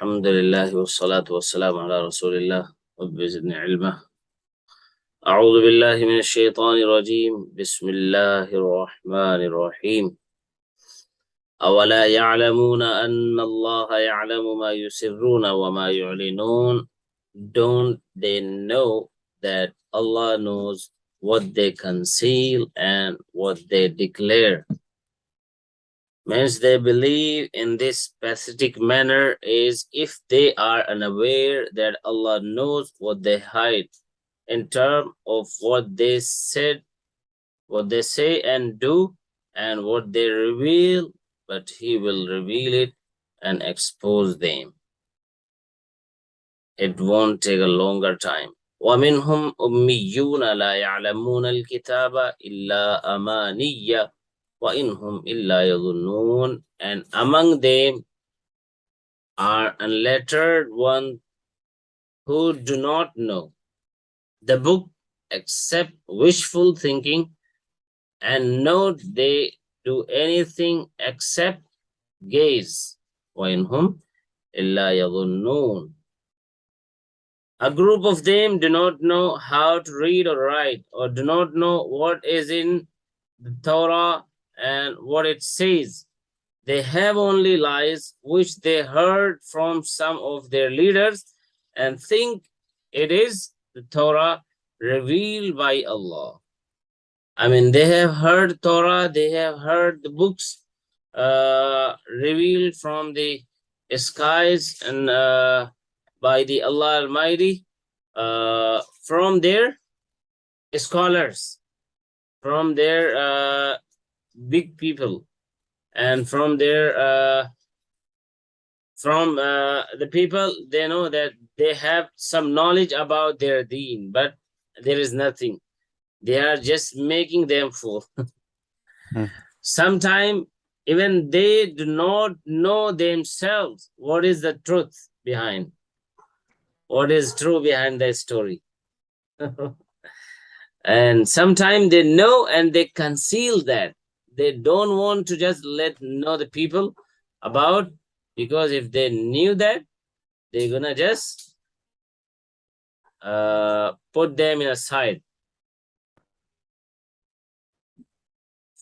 الحمد لله والصلاة والسلام على رسول الله وبزدني علمه. أعوذ بالله من الشيطان الرجيم. بسم الله الرحمن الرحيم. أولا يعلمون أن الله يعلم ما يسرون وما يعلنون. Don't they know that Allah knows what they conceal and what they declare? Means they believe in this specific manner is if they are unaware that Allah knows what they hide in terms of what they said, what they say and do, and what they reveal, but He will reveal it and expose them. It won't take a longer time. وَمِنْهُمْ أُمِّيُّونَ لَا يَعْلَمُونَ الْكِتَابَ إِلَّا أَمَانِيَّ وَإِنْهُمْ إِلَّا يَظُنُّونَ. And among them are unlettered ones who do not know the book except wishful thinking, and know they do anything except gaze. وَإِنْهُمْ إِلَّا يَظُنُّونَ. A group of them do not know how to read or write, or do not know what is in the Torah and what it says. They have only lies which they heard from some of their leaders and think it is the Torah revealed by Allah. I mean, they have heard Torah, they have heard the books revealed from the skies and by the Allah Almighty, from their scholars, from their big people, and from their the people. They know that they have some knowledge about their deen, but there is nothing. They are just making them fool. Sometimes even they do not know themselves what is the truth behind, what is true behind the story. And sometimes they know and they conceal that. They don't want to just know the people about, because if they knew that, they're gonna just put them in a side.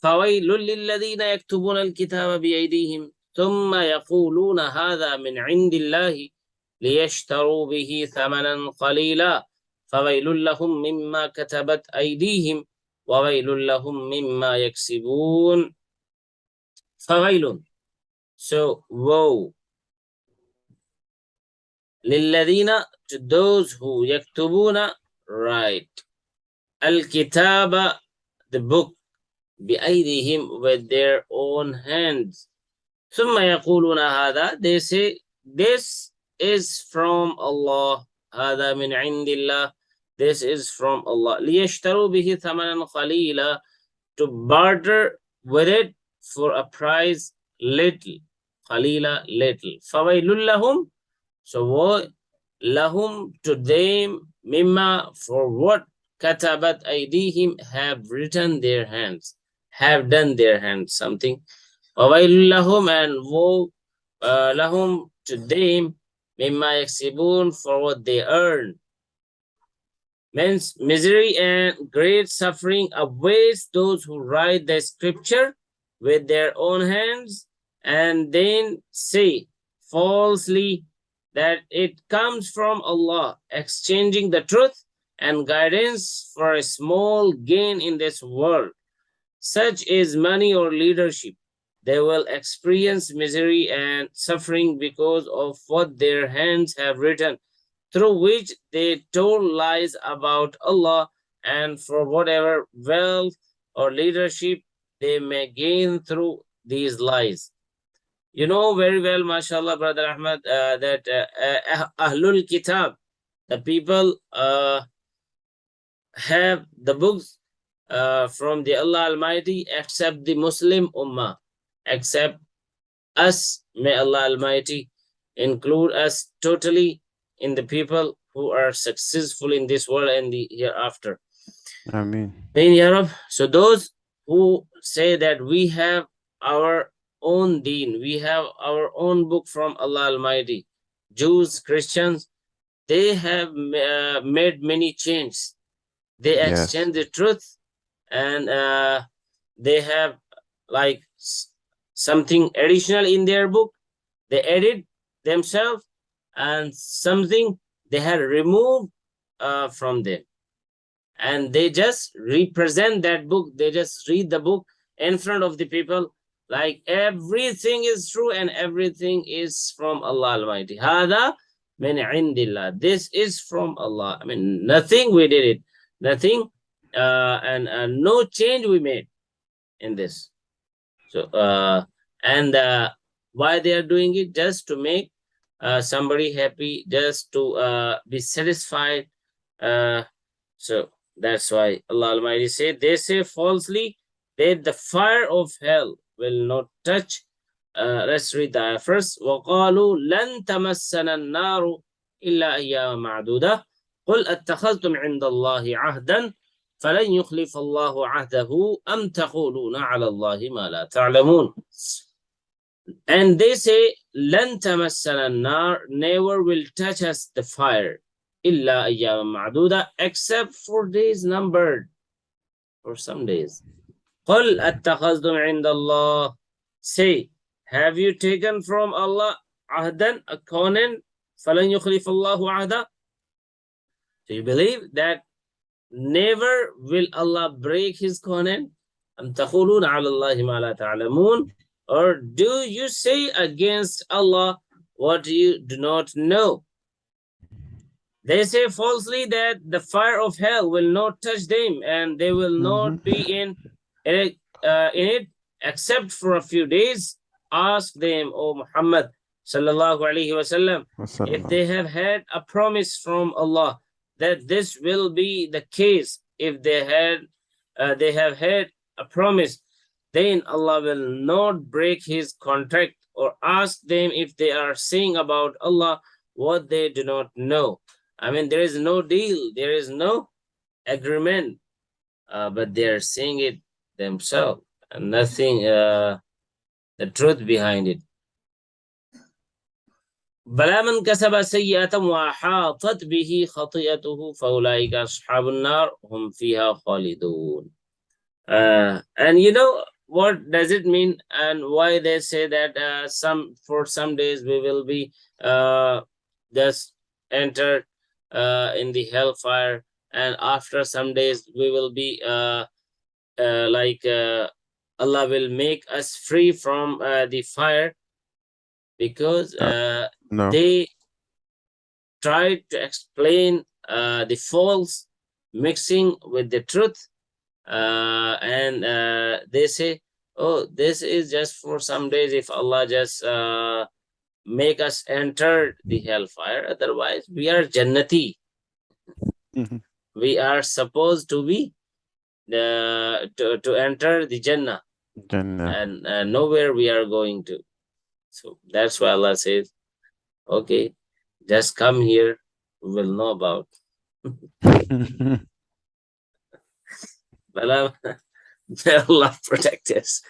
فَوَيْلٌ لِلَّذِينَ يَكْتُبُونَ الْكِتَابَ بِأَيْدِيهِمْ ثُمَّ يَقُولُونَ هَذَا مِنْ عِنْدِ اللَّهِ لِيَشْتَرُوا بِهِ ثَمَنًا قَلِيلًا فَوَيْلٌ لَهُمْ مِمَّا كَتَبَتْ أَيْدِيهِمْ وَوَيْلٌ لَهُمْ مِمَّا يَكْسِبُونَ. فَوَيْلٌ, so woe. لِلَّذِينَ, to those who يَكْتُبُونَ, write, الْكِتَابَ, the book, بِأَيْدِهِمْ, with their own hands. ثُمَّ يَقُولُونَ هَذَا, they say this is from Allah. هَذَا مِنْ عِنْدِ اللَّهِ, this is from Allah. لِيَشْتَرُوا بِهِ ثَمَنًا قَلِيلًا, to barter with it for a price little. قَلِيلًا, little. فَوَيْلٌ لَهُمْ, so woe lahum, to them, mimma, for what, katabat aydihim, have written their hands, have done their hands something. وَوَيْلٌ لَهُمْ, and woe lahum, to them, mimma yaksibun, for what they earn. Means misery and great suffering awaits those who write the scripture with their own hands and then say falsely that it comes from Allah, exchanging the truth and guidance for a small gain in this world. Such is money or leadership. They will experience misery and suffering because of what their hands have written, through which they told lies about Allah, and for whatever wealth or leadership they may gain through these lies. You know very well, mashallah, Brother Ahmad, that Ahlul Kitab, the people have the books from the Allah Almighty, except the Muslim Ummah, except us. May Allah Almighty include us totally in the people who are successful in this world and the hereafter. Ameen. So those who say that we have our own deen, we have our own book from Allah Almighty, Jews, Christians, they have made many changes. They extend the truth, and they have like something additional in their book. They edit themselves, and something they had removed from them. And they just represent that book. They just read the book in front of the people like everything is true and everything is from Allah Almighty. Hada min indillah. This is from Allah. I mean, nothing we did it. Nothing and no change we made in this. So why they are doing it? Just to make somebody happy, just to be satisfied. So that's why Allah Almighty said, they say falsely that the fire of hell will not touch. Let's read the ayah first. وَقَالُوا لَن تَمَسَّنَا النَّارُ إِلَّا أَيَّامًا مَعْدُودَةً قُلْ أَتَّخَذْتُمْ عِندَ اللَّهِ عَهْدًا فَلَنْ يُخْلِفَ اللَّهُ عَهْدَهُ أَمْ تَقُولُونَ عَلَى اللَّهِ مَا لَا تَعْلَمُونَ. And they say, لَن تَمَسَّنَا النَّارُ, never will touch us the fire, إِلَّا أَيَّامًا مَعْدُودَةً, except for days numbered, for some days. قُلْ أَتَّخَذْتُمْ عِندَ اللَّهِ, say, have you taken from Allah عهدا, a covenant, فَلَنْ يُخْلِفَ اللَّهُ عَهْدًا? So you believe that never will Allah break his covenant? أَمْ تَقُولُونَ عَلَى اللَّهِ مَا لَا تَعْلَمُونَ, or do you say against Allah what you do not know? They say falsely that the fire of hell will not touch them and they will not be in it except for a few days. Ask them, O Muhammad sallallahu alaihi wasallam, if they have had a promise from Allah that this will be the case. If they have had a promise, then Allah will not break his contract. Or ask them if they are saying about Allah what they do not know. I mean, there is no deal, there is no agreement, but they are saying it themselves, and nothing, the truth behind it. بَلَا مَنْ كَسَبَ سَيِّئَةً وَأَحَاطَتْ بِهِ خَطِيئَتُهُ فَأُولَٰئِكَ أَصْحَابُ النَّارِ هُمْ فِيهَا خَالِدُونَ. And you know what does it mean, and why they say that for some days we will be just entered in the hellfire, and after some days we will be Allah will make us free from the fire, because they tried to explain the false mixing with the truth, and they say, oh, this is just for some days, if Allah just make us enter the hellfire, otherwise we are Jannati. We are supposed to be to enter the Jannah. And nowhere we are going to. So that's why Allah says, okay, just come here, we will know about. May Allah protect us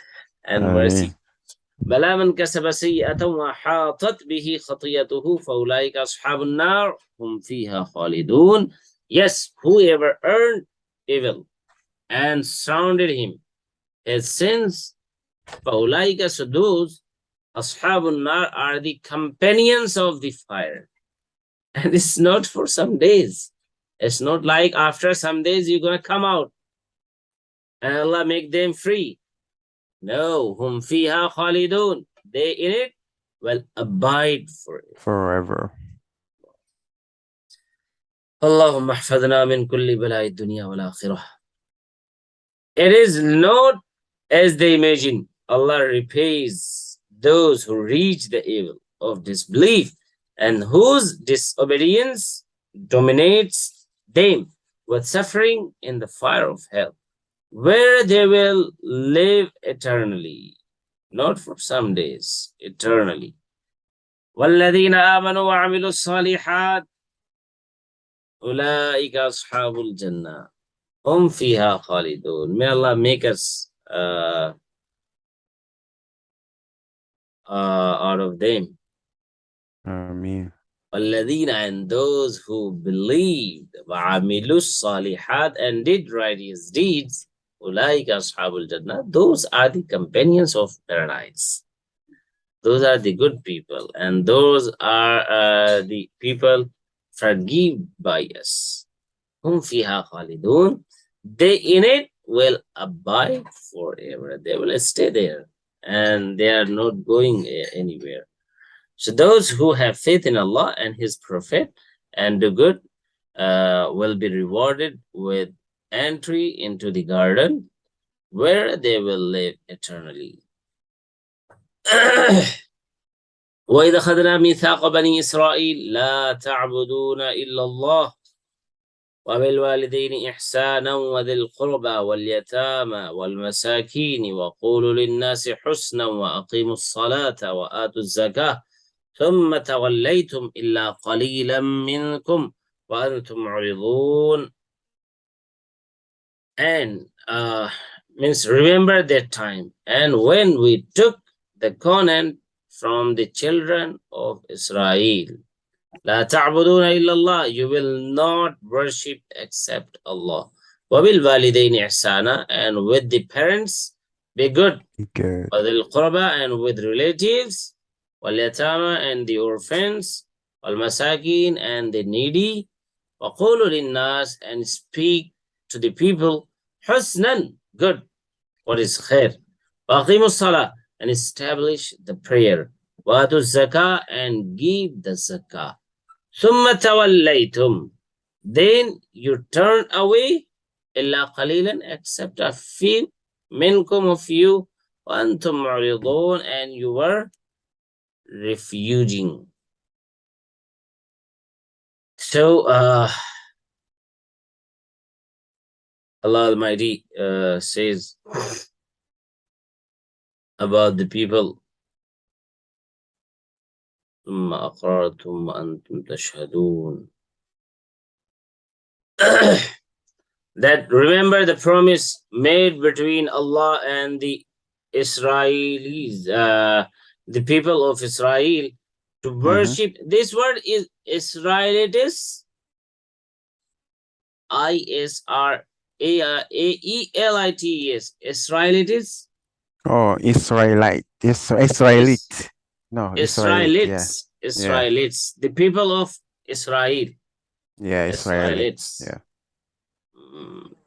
and mercy. بَلَا مَنْ كَسَبَ سَيِّئَةً وَحَاطَتْ بِهِ خَطِيئَتُهُ فَأُولَٰئِكَ أَصْحَابُ النَّارِ هُمْ فِيهَا خَالِدُونَ. Yes, whoever earned evil and surrounded him his sins, فَأُولَٰئِكَ, so those أَصْحَابُ النَّارِ are the companions of the fire. And it's not for some days. It's not like after some days you're going to come out and Allah make them free. No, hum fiha khalidun. They in it will abide forever. Allahumma ahfadna min kulli bala'i dunya wal akhirah. It is not as they imagine. Allah repays those who reach the evil of disbelief and whose disobedience dominates them with suffering in the fire of hell, where they will live eternally, not for some days, eternally. وَالَّذِينَ آمَنُوا وَعَمِلُوا الصَّالِحَاتِ أُولَٰئِكَ أَصْحَابُ الْجَنَّةِ هُمْ فِيهَا خَالِدُونَ. May Allah make us out of them. Ameen. وَالَّذِينَ, and those who believed, وَعَمِلُوا الصَّالِحَاتِ, and did righteous deeds, أُولَٰئِكَ أَصْحَابُ الْجَنَّةِ, those are the companions of paradise. Those are the good people, and those are the people forgiven by us. Hum fiha khalidun. They in it will abide forever. They will stay there, and they are not going anywhere. So those who have faith in Allah and His Prophet and do good will be rewarded with entry into the garden where they will live eternally. وَإِذَا أَخَذْنَا مِيثَاقَ بَنِي إِسْرَائِيلَ لَا تَعْبُدُونَ إِلَّا اللَّهَ وَبِالْوَالِدَيْنِ إِحْسَانًا وَذِي الْقُرْبَى وَالْيَتَامَى وَالْمَسَاكِينِ وَقُولُوا لِلنَّاسِ حُسْنًا وَأَقِيمُوا الصَّلَاةَ وَآتُوا الزَّكَاةَ ثُمَّ تَوَلَّيْتُمْ إِلَّا قَلِيلًا مِّنكُمْ وَأَنْتُمْ مُعْرِضُونَ. And means remember that time, and when we took the covenant from the children of Israel, لا تعبدون إلا الله, you will not worship except Allah. وبالوالدين إحسانا, and with the parents be good. Good. وذي القربى, and with relatives. واليتامى, and the orphans. والمساكين, and the needy. وقولوا للناس, and speak to the people. حسنا, good. What is khair? وأقيموا الصلاة, and establish the prayer. وآتوا الزكاة, and give the zakah. ثم توليتم, then you turn away. إلا قليلا, except a few. منكم, of you. وأنتم معرضون, and you were refuging. So Allah Almighty says about the people, ثم أقررتم وأنتم تشهدون, that remember the promise made between Allah and the Israelis, the people of Israel, to worship. This word is Israelites, ISRAELITES, Israelites. Oh, Israelite. Israelite. No, Israelite. Yeah. Israelites, the people of Israel. Yeah, Israelites. Yeah.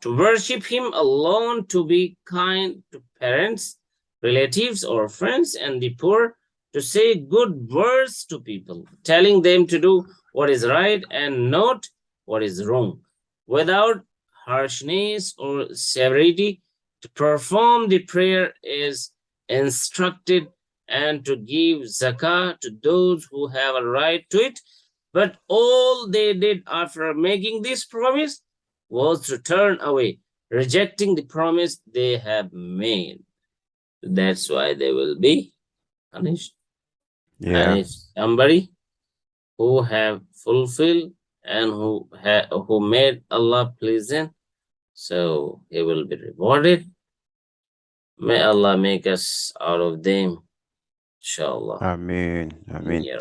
To worship Him alone, to be kind to parents, relatives, or friends, and the poor, to say good words to people, telling them to do what is right and not what is wrong, without harshness or severity, to perform the prayer as instructed, and to give zakah to those who have a right to it. But all they did after making this promise was to turn away, rejecting the promise they have made. That's why they will be punished. Yeah. And if somebody who have fulfilled and who made Allah pleasant, so he will be rewarded. May Allah make us out of them, inshallah. Amen. Amen. Yeah.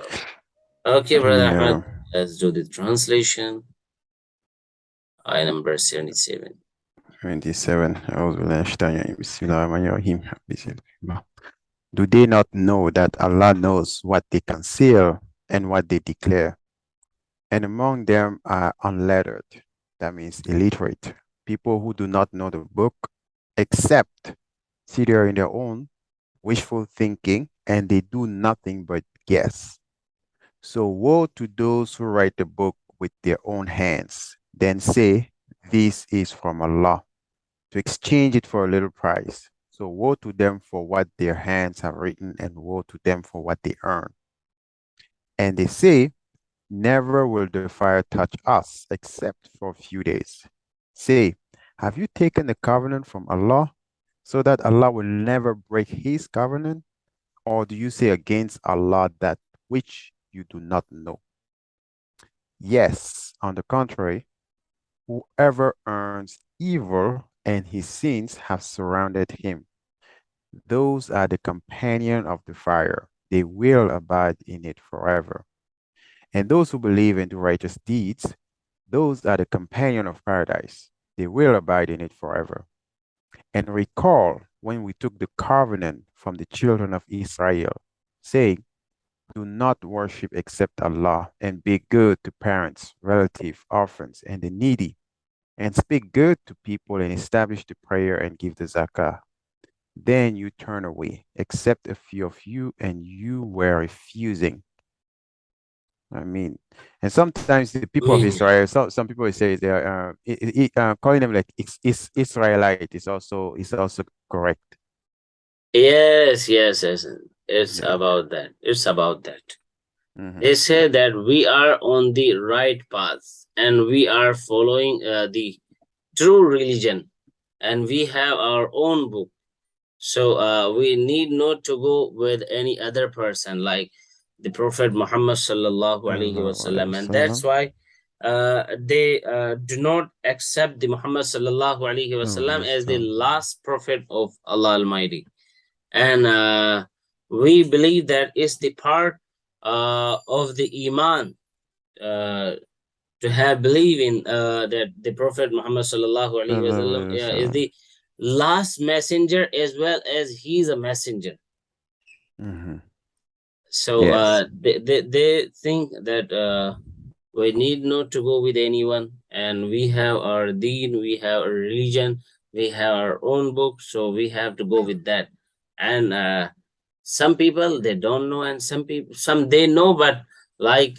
Okay, Brother Yeah. Ahmed, let's do the translation. Ayah number 77. 27. Do they not know that Allah knows what they conceal and what they declare? And among them are unlettered, that means illiterate, people who do not know the book, except sit there in their own wishful thinking, and they do nothing but guess. So woe to those who write the book with their own hands, then say, this is from Allah, to exchange it for a little price. So woe to them for what their hands have written, and woe to them for what they earn. And they say, never will the fire touch us except for a few days. Say, have you taken the covenant from Allah so that Allah will never break His covenant? Or do you say against Allah that which you do not know? Yes, on the contrary, whoever earns evil and his sins have surrounded him. Those are the companion of the fire. They will abide in it forever. And those who believe in the righteous deeds, those are the companion of paradise. They will abide in it forever. And recall when we took the covenant from the children of Israel, saying, do not worship except Allah, and be good to parents, relatives, orphans, and the needy, and speak good to people, and establish the prayer and give the zakah. Then you turn away, except a few of you, and you were refusing. I mean, and sometimes the people of Israel, some people say they are calling them like Israelite is also correct. Yes. It's Yeah. about that. It's about that. Mhm. They say that we are on the right path and we are following the true religion, and we have our own book. So we need not to go with any other person like the Prophet Muhammad sallallahu alaihi Sallallahu alayhi wasallam, and that's wasallam. why they do not accept the Muhammad sallallahu alaihi wasallam as the last prophet of Allah Almighty. And we believe that is the part of the iman, to have believe in that the Prophet Muhammad sallallahu alaihi Sallallahu wasallam alayhi is wasallam. the last messenger, as well as he is a messenger. Mhm. So Yes. they think that we need not to go with anyone, and we have our deen, we have a religion, we have our own book, so we have to go with that. And some people they don't know, and some they know, but like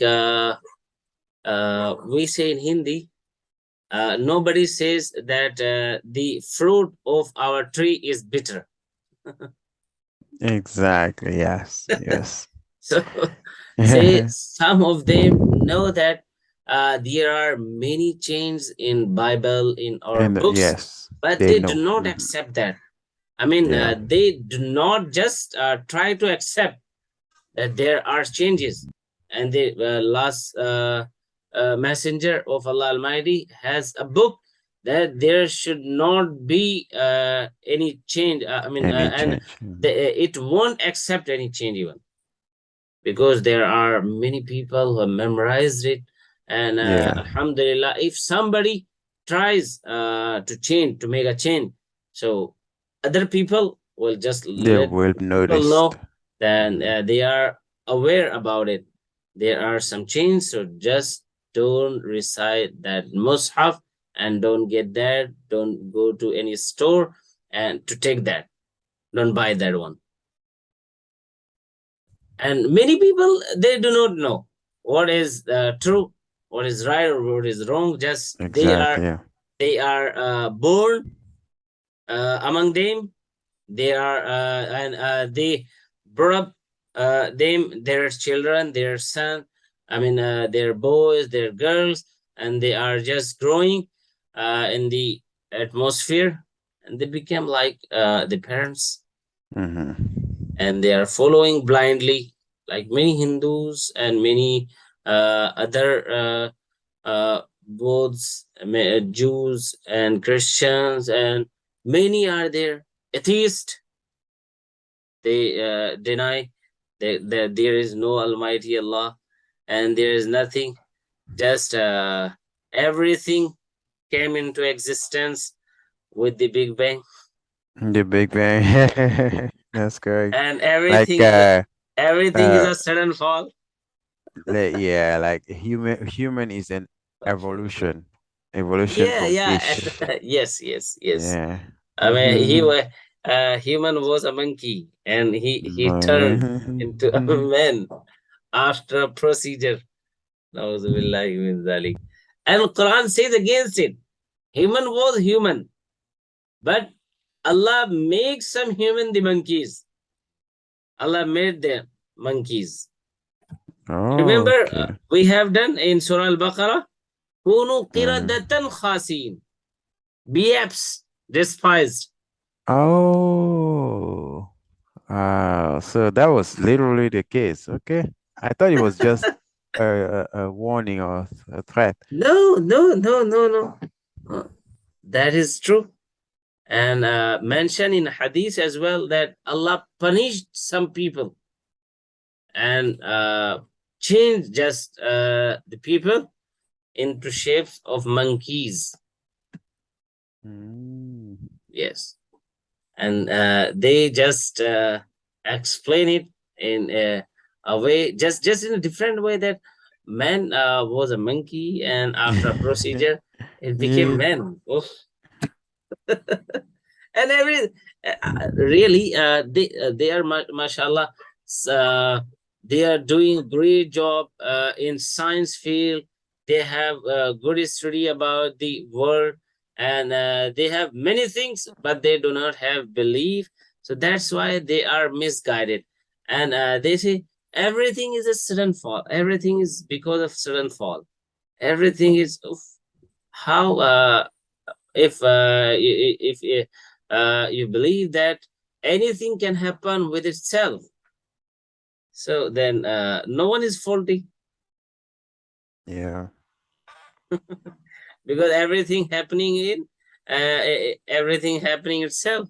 we say in Hindi, nobody says that the fruit of our tree is bitter. Exactly. Yes. Yes. So say some of them know that there are many changes in Bible, in our And books, yes, but they they do know. not Mhm. accept that. I mean, Yeah. they do not just try to accept that there are changes, and the last messenger of Allah Almighty has a book that there should not be any change. I mean, Any and change. Mhm. it won't accept any change even, because there are many people who have memorized it. And Yeah. Alhamdulillah, if somebody tries to change, to make a change, so other people will just They let will people notice. know, then Mhm. they are aware about it. There are some changes, so just don't recite that mushaf, and don't get that, don't go to any store and to take that, don't buy that one. And many people, they do not know what is true, what is right, or what is wrong. Just Exactly. Yeah. they are born among them. They are and they brought up them, their children, their son, I mean their boys, their girls, and they are just growing in the atmosphere, and they become like the parents, Mhm. and they are following blindly, like many Hindus and many other both Jews and Christians, and many are there atheist. They deny that there is no Almighty Allah, and there is nothing, just everything came into existence with the Big Bang, The Big Bang. That's correct. and Like everything is uh a sudden fall. yeah, like human is an evolution Yeah, from yeah. fish. Yes. Yeah. I mean, he was human was a monkey, and he turned into a man after a procedure. Nauzubillahi min zalik. And Quran says against it. Human was human, but Allah makes some human the monkeys. Allah made them monkeys. Oh, Remember, okay. we have done in Surah Al-Baqarah, Kunu Uh, qiradatan khasin. Be apes, despised. oh. So that was literally the case. Okay. I thought it was just a warning or a threat. No. That is true. And mentioned in hadith as well that Allah punished some people, and change just the people into shapes of monkeys. Yes. And they just explain it in a way, just in a different way, that man was a monkey, and after a procedure, it became man. Oh. And really, they are, mashallah, they are doing a great job in science field. They have a good study about the world, and they have many things, but they do not have belief. So that's why they are misguided. And they say everything is a sudden fall. Everything is because of sudden fall. Everything is how if you believe that anything can happen with itself, so then no one is faulty. Yeah. Because everything happening itself.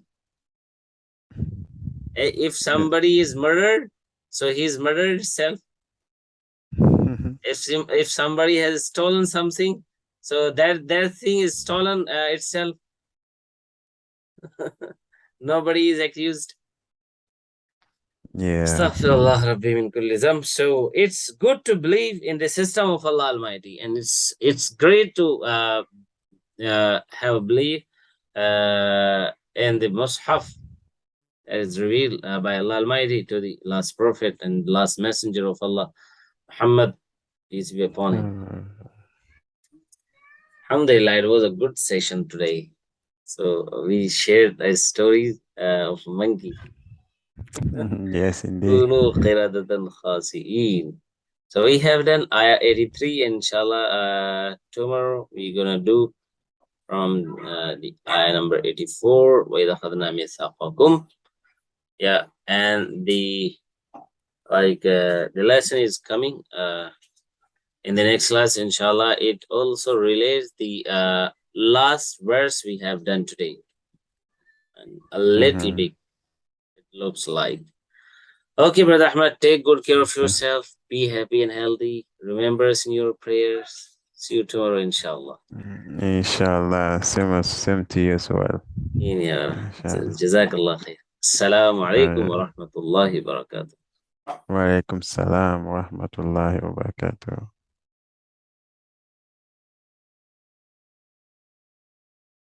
If somebody is murdered, so he's murdered itself. If somebody has stolen something, so that thing is stolen itself. Nobody is accused. Yeah. Astaghfirullah Rabbi min kulli dhanb. So it's good to believe in the system of Allah Almighty, and it's great to have a belief in the Mus'haf that is revealed by Allah Almighty to the last prophet and last messenger of Allah, Muhammad, peace be upon him. Alhamdulillah, it was a good session today. So we shared a story of a monkey. Yes, indeed. So we have done ayah 83, and inshallah tomorrow we're gonna do from the ayah number 84. Yeah, and the lesson is coming in the next class, inshallah. It also relates the last verse we have done today, and a little bit, it looks like. Okay, Brother Ahmad, take good care of yourself. Be happy and healthy. Remember us in your prayers. See you tomorrow, inshallah. Inshallah. Same to you as well. Jazakallah khair. Assalamu alaikum wa rahmatullahi wa barakatuh. Wa alaikum salam wa rahmatullahi wa barakatuh.